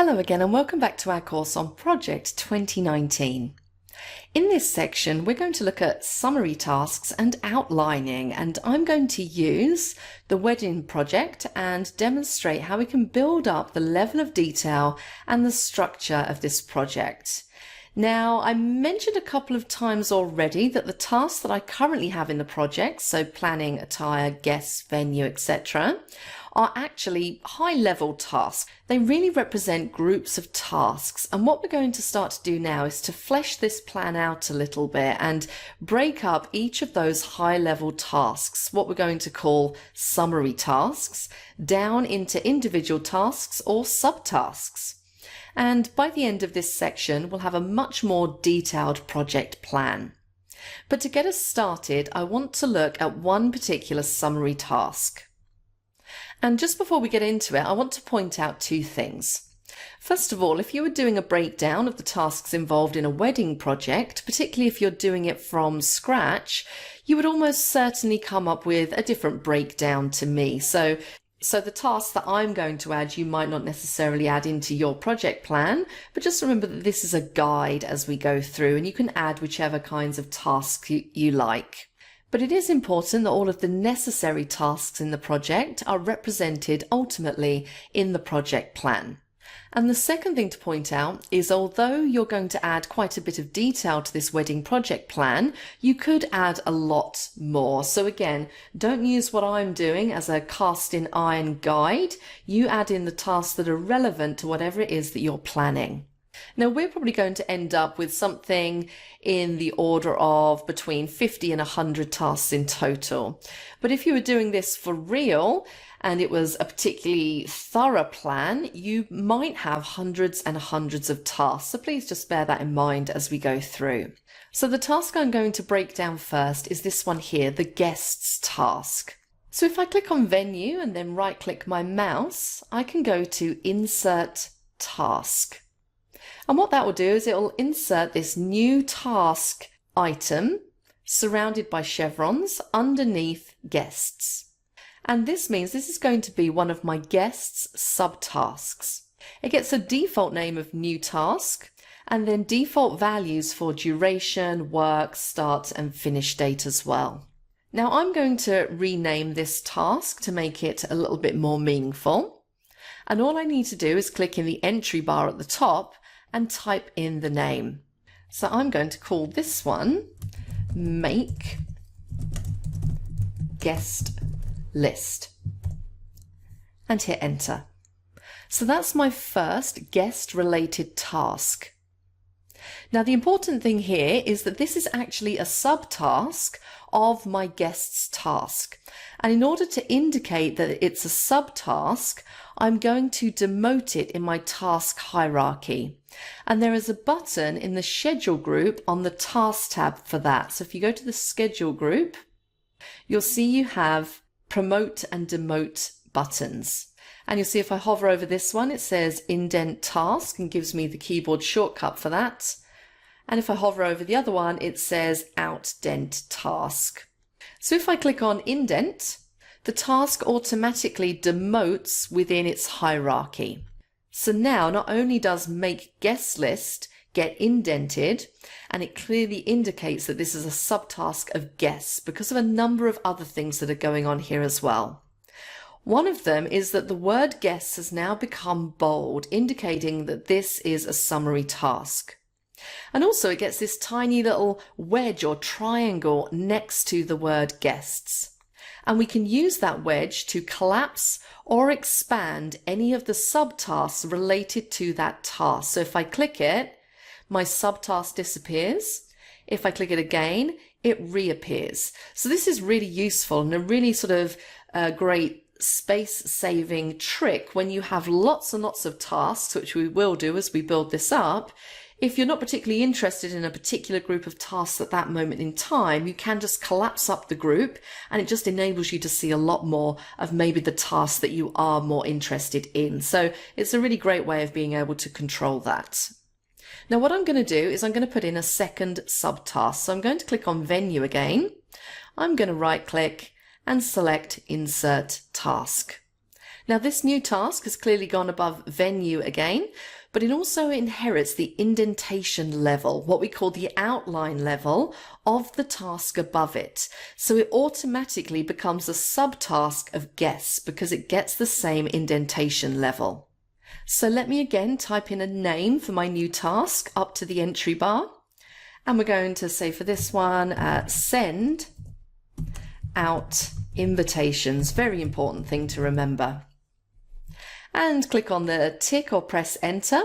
Hello again and welcome back to our course on Project 2019. In this section we're going to look at summary tasks and outlining, and I'm going to use the wedding project and demonstrate how we can build up the level of detail and the structure of this project. Now, I mentioned a couple of times already that the tasks that I currently have in the project, so planning, attire, guests, venue, etc., are actually high-level tasks. They really represent groups of tasks, and what we're going to start to do now is to flesh this plan out a little bit and break up each of those high-level tasks, what we're going to call summary tasks, down into individual tasks or subtasks. And by the end of this section, we'll have a much more detailed project plan. But to get us started, I want to look at one particular summary task. And just before we get into it, I want to point out two things. First of all, if you were doing a breakdown of the tasks involved in a wedding project, particularly if you're doing it from scratch, you would almost certainly come up with a different breakdown to me. So the tasks that I'm going to add, you might not necessarily add into your project plan, but just remember that this is a guide as we go through, and you can add whichever kinds of tasks you like. But it is important that all of the necessary tasks in the project are represented ultimately in the project plan. And the second thing to point out is, although you're going to add quite a bit of detail to this wedding project plan, you could add a lot more. So again, don't use what I'm doing as a cast in iron guide. You add in the tasks that are relevant to whatever it is that you're planning. Now, we're probably going to end up with something in the order of between 50 and 100 tasks in total. But if you were doing this for real, and it was a particularly thorough plan, you might have hundreds and hundreds of tasks. So please just bear that in mind as we go through. So the task I'm going to break down first is this one here, the guests task. So if I click on venue and then right click my mouse, I can go to insert task. And what that will do is it will insert this new task item surrounded by chevrons underneath guests. And this means this is going to be one of my guests' subtasks. It gets a default name of new task and then default values for duration, work, start and finish date as well. Now I'm going to rename this task to make it a little bit more meaningful. And all I need to do is click in the entry bar at the top and type in the name. So I'm going to call this one Make Guest List and hit enter. So that's my first guest related task. Now the important thing here is that this is actually a subtask of my guest's task. And in order to indicate that it's a subtask, I'm going to demote it in my task hierarchy. And there is a button in the schedule group on the task tab for that. So if you go to the schedule group, you'll see you have promote and demote buttons. And you'll see if I hover over this one, it says indent task and gives me the keyboard shortcut for that. And if I hover over the other one, it says outdent task. So if I click on indent, the task automatically demotes within its hierarchy. So now not only does make guest list get indented, and it clearly indicates that this is a subtask of guests because of a number of other things that are going on here as well. One of them is that the word guests has now become bold, indicating that this is a summary task. And also it gets this tiny little wedge or triangle next to the word guests. And we can use that wedge to collapse or expand any of the subtasks related to that task. So if I click it, my subtask disappears. If I click it again, it reappears. So this is really useful and a really sort of great space-saving trick when you have lots and lots of tasks, which we will do as we build this up. If you're not particularly interested in a particular group of tasks at that moment in time, you can just collapse up the group and it just enables you to see a lot more of maybe the tasks that you are more interested in. So it's a really great way of being able to control that. Now what I'm going to do is I'm going to put in a second subtask. So I'm going to click on venue again. I'm going to right click and select insert task. Now this new task has clearly gone above venue again, but it also inherits the indentation level, what we call the outline level of the task above it. So it automatically becomes a subtask of guests because it gets the same indentation level. So let me again type in a name for my new task up to the entry bar. And we're going to say for this one, send out invitations. Very important thing to remember. And click on the tick or press enter.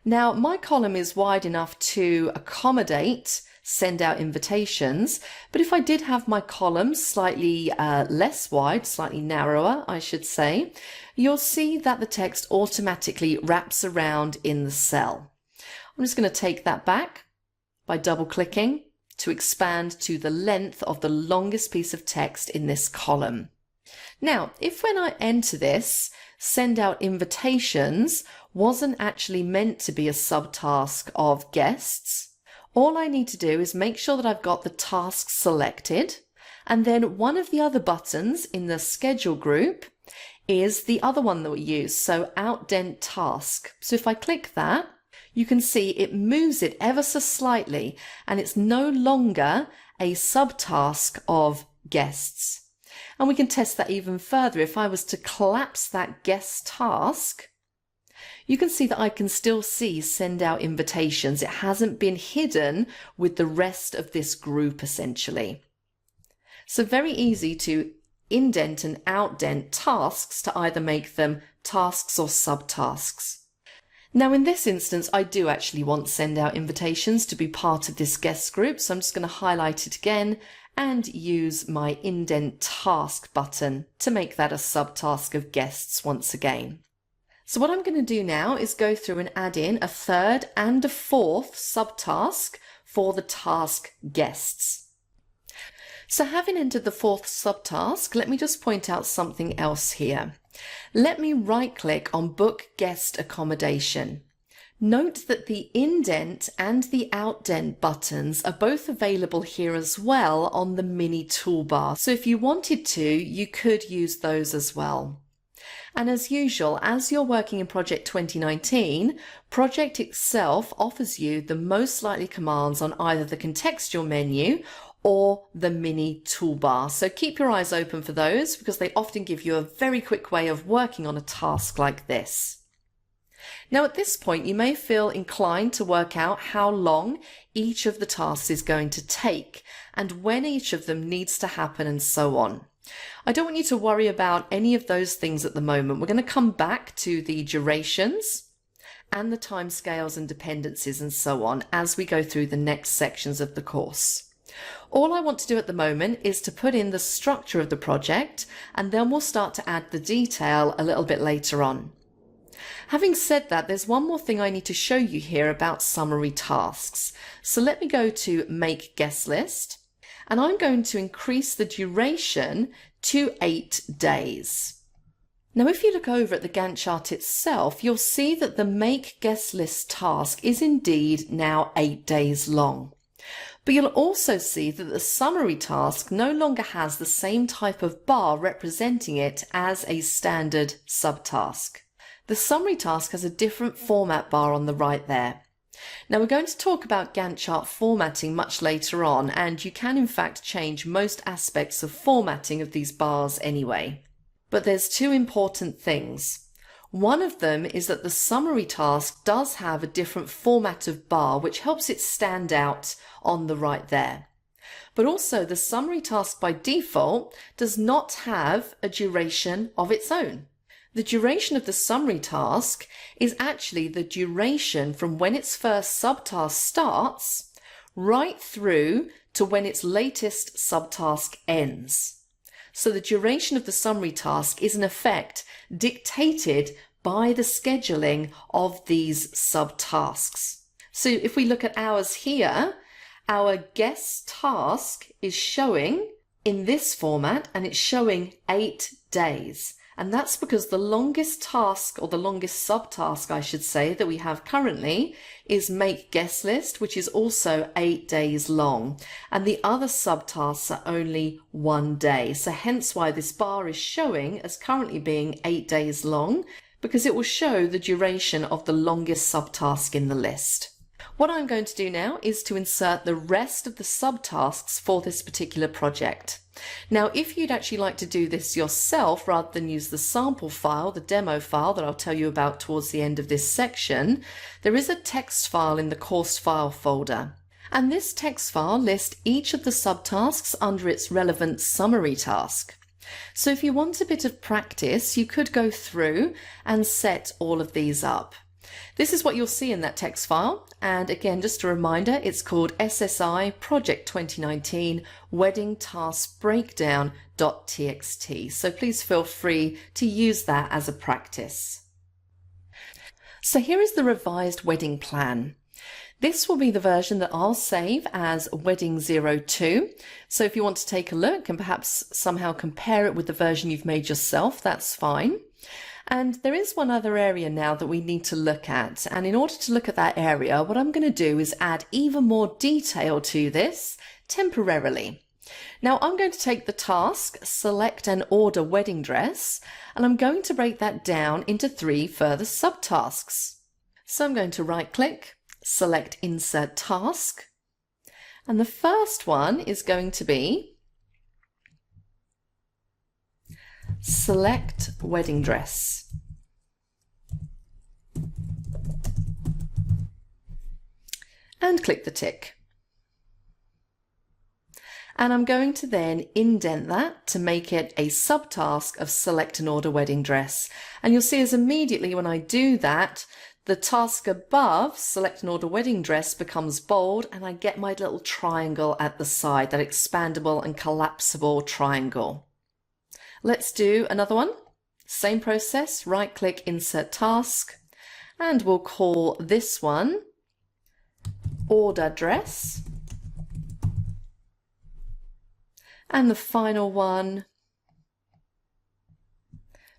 Now my column is wide enough to accommodate send out invitations, but if I did have my column slightly less wide, slightly narrower, I should say, you'll see that the text automatically wraps around in the cell. I'm just going to take that back by double clicking to expand to the length of the longest piece of text in this column. Now, if when I enter this, send out invitations wasn't actually meant to be a subtask of guests, all I need to do is make sure that I've got the task selected, and then one of the other buttons in the schedule group is the other one that we use, so outdent task. So if I click that, you can see it moves it ever so slightly, and it's no longer a subtask of guests. And we can test that even further. If I was to collapse that guest task, you can see that I can still see send out invitations. It hasn't been hidden with the rest of this group essentially. So very easy to indent and outdent tasks to either make them tasks or subtasks. Now in this instance, I do actually want send out invitations to be part of this guest group. So I'm just going to highlight it again and use my indent task button to make that a subtask of guests once again. So what I'm going to do now is go through and add in a third and a fourth subtask for the task guests. So having entered the fourth subtask, let me just point out something else here. Let me right click on Book Guest Accommodation. Note that the indent and the outdent buttons are both available here as well on the mini toolbar. So if you wanted to, you could use those as well. And as usual, as you're working in Project 2019, Project itself offers you the most likely commands on either the contextual menu or the mini toolbar. So keep your eyes open for those because they often give you a very quick way of working on a task like this. Now at this point, you may feel inclined to work out how long each of the tasks is going to take and when each of them needs to happen and so on. I don't want you to worry about any of those things at the moment. We're going to come back to the durations and the timescales and dependencies and so on as we go through the next sections of the course. All I want to do at the moment is to put in the structure of the project, and then we'll start to add the detail a little bit later on. Having said that, there's one more thing I need to show you here about summary tasks. So let me go to Make Guest List, and I'm going to increase the duration to 8 days. Now, if you look over at the Gantt chart itself, you'll see that the Make Guest List task is indeed now 8 days long. But you'll also see that the summary task no longer has the same type of bar representing it as a standard subtask. The summary task has a different format bar on the right there. Now we're going to talk about Gantt chart formatting much later on, and you can in fact change most aspects of formatting of these bars anyway. But there's two important things. One of them is that the summary task does have a different format of bar which helps it stand out on the right there. But also the summary task by default does not have a duration of its own. The duration of the summary task is actually the duration from when its first subtask starts right through to when its latest subtask ends. So the duration of the summary task is in effect dictated by the scheduling of these subtasks. So if we look at ours here, our guest task is showing in this format and it's showing 8 days. And that's because the longest task, or the longest subtask I should say, that we have currently is make guest list, which is also 8 days long. And the other subtasks are only 1 day. So hence why this bar is showing as currently being 8 days long, because it will show the duration of the longest subtask in the list. What I'm going to do now is to insert the rest of the subtasks for this particular project. Now, if you'd actually like to do this yourself rather than use the sample file, the demo file that I'll tell you about towards the end of this section, there is a text file in the course file folder. And this text file lists each of the subtasks under its relevant summary task. So if you want a bit of practice, you could go through and set all of these up. This is what you'll see in that text file, and again, just a reminder, it's called SSI Project 2019 Wedding Task Breakdown.txt. So please feel free to use that as a practice. So here is the revised wedding plan. This will be the version that I'll save as Wedding 02. So if you want to take a look and perhaps somehow compare it with the version you've made yourself, that's fine. And there is one other area now that we need to look at. And in order to look at that area, what I'm going to do is add even more detail to this temporarily. Now I'm going to take the task, select and order wedding dress, and I'm going to break that down into 3 further subtasks. So I'm going to right click, select insert task, and the first one is going to be select wedding dress. And click the tick. And I'm going to then indent that to make it a subtask of select and order wedding dress. And you'll see as immediately when I do that, the task above, select and order wedding dress, becomes bold, and I get my little triangle at the side, that expandable and collapsible triangle. Let's do another one. Same process, right click, insert task, and we'll call this one order dress. And the final one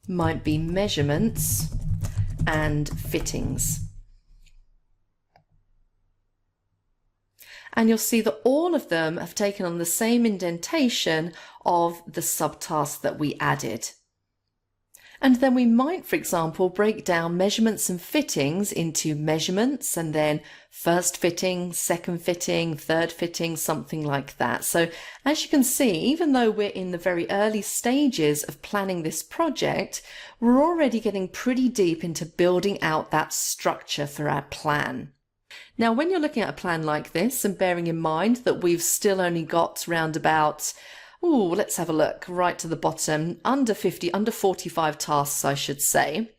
might be measurements and fittings. And you'll see that all of them have taken on the same indentation of the subtask that we added. And then we might, for example, break down measurements and fittings into measurements and then first fitting, second fitting, third fitting, something like that. So as you can see, even though we're in the very early stages of planning this project, we're already getting pretty deep into building out that structure for our plan. Now, when you're looking at a plan like this and bearing in mind that we've still only got round about, let's have a look, right to the bottom, under 45 tasks, I should say.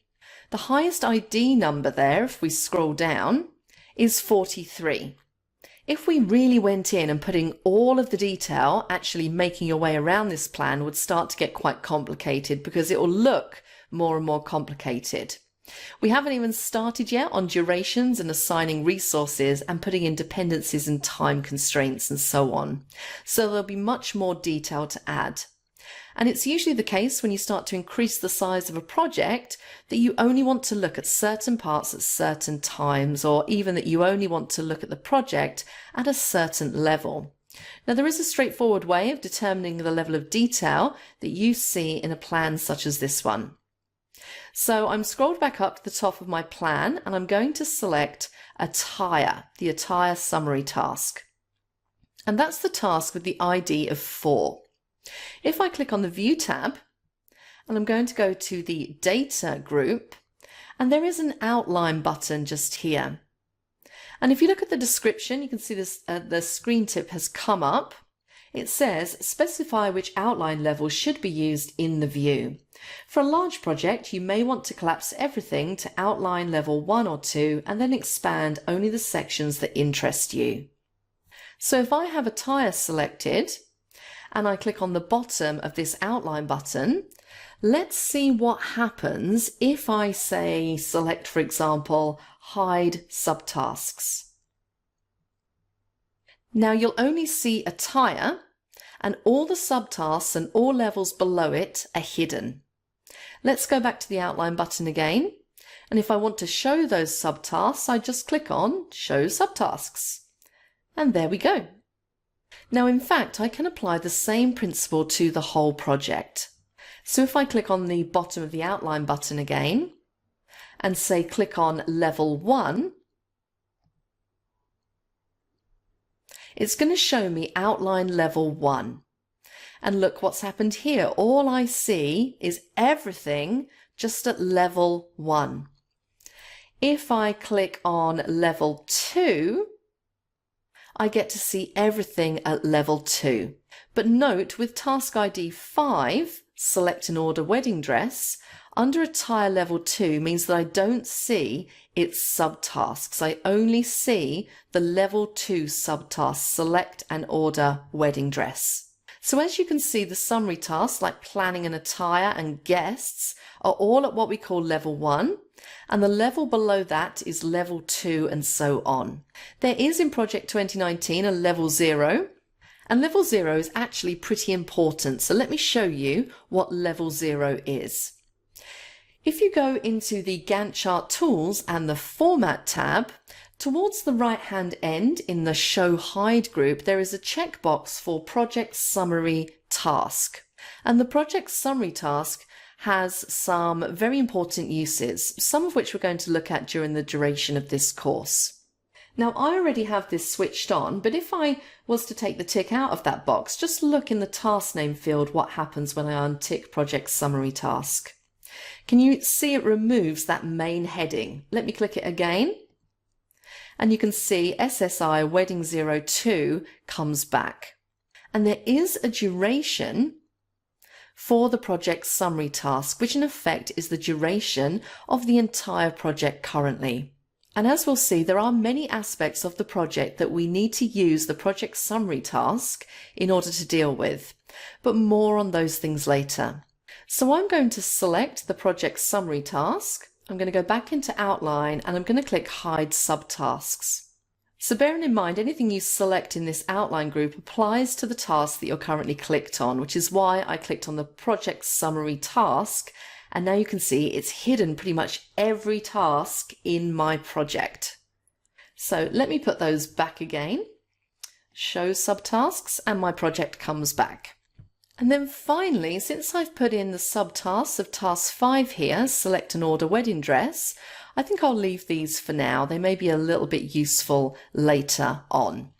The highest ID number there, if we scroll down, is 43. If we really went in and putting all of the detail, actually making your way around this plan would start to get quite complicated because it will look more and more complicated. We haven't even started yet on durations and assigning resources and putting in dependencies and time constraints and so on. So there'll be much more detail to add. And it's usually the case when you start to increase the size of a project that you only want to look at certain parts at certain times, or even that you only want to look at the project at a certain level. Now, there is a straightforward way of determining the level of detail that you see in a plan such as this one. So I'm scrolled back up to the top of my plan and I'm going to select attire, the attire summary task. And that's the task with the ID of 4. If I click on the View tab, and I'm going to go to the Data group, and there is an outline button just here. And if you look at the description, you can see this, the screen tip has come up. It says, specify which outline level should be used in the view. For a large project, you may want to collapse everything to outline level 1 or 2 and then expand only the sections that interest you. So if I have attire selected and I click on the bottom of this outline button, let's see what happens if I say select, for example, hide subtasks. Now you'll only see attire and all the subtasks and all levels below it are hidden. Let's go back to the outline button again. And if I want to show those subtasks, I just click on Show Subtasks. And there we go. Now, in fact, I can apply the same principle to the whole project. So if I click on the bottom of the outline button again and say click on Level 1, it's going to show me Outline Level 1. And look what's happened here. All I see is everything just at Level 1. If I click on Level 2, I get to see everything at Level 2. But note, with Task ID 5, Select and Order Wedding Dress, under Attire Level 2 means that I don't see its subtasks. I only see the Level 2 subtask, Select and Order Wedding Dress. So as you can see, the summary tasks like planning and attire and guests are all at what we call Level 1, and the level below that is Level 2 and so on. There is in Project 2019 a Level 0, and Level 0 is actually pretty important. So let me show you what Level 0 is. If you go into the Gantt Chart Tools and the Format tab, towards the right-hand end in the Show Hide group, there is a checkbox for Project Summary Task. And the Project Summary Task has some very important uses, some of which we're going to look at during the duration of this course. Now, I already have this switched on, but if I was to take the tick out of that box, just look in the task name field what happens when I untick Project Summary Task. Can you see it removes that main heading? Let me click it again. And you can see SSI Wedding 02 comes back. And there is a duration for the project summary task, which in effect is the duration of the entire project currently. And as we'll see, there are many aspects of the project that we need to use the project summary task in order to deal with, but more on those things later. So I'm going to select the project summary task. I'm going to go back into Outline and I'm going to click Hide Subtasks. So bearing in mind, anything you select in this outline group applies to the task that you're currently clicked on, which is why I clicked on the project summary task. And now you can see it's hidden pretty much every task in my project. So let me put those back again. Show subtasks, and my project comes back. And then finally, since I've put in the subtasks of task 5 here, Select and Order Wedding Dress, I think I'll leave these for now. They may be a little bit useful later on.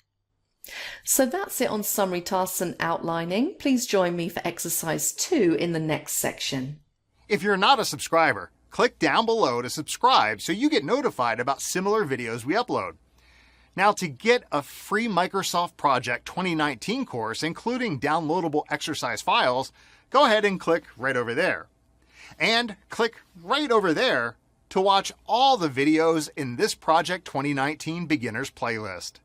So that's it on summary tasks and outlining. Please join me for exercise 2 in the next section. If you're not a subscriber, click down below to subscribe so you get notified about similar videos we upload. Now, to get a free Microsoft Project 2019 course, including downloadable exercise files, go ahead and click right over there. And click right over there to watch all the videos in this Project 2019 Beginners playlist.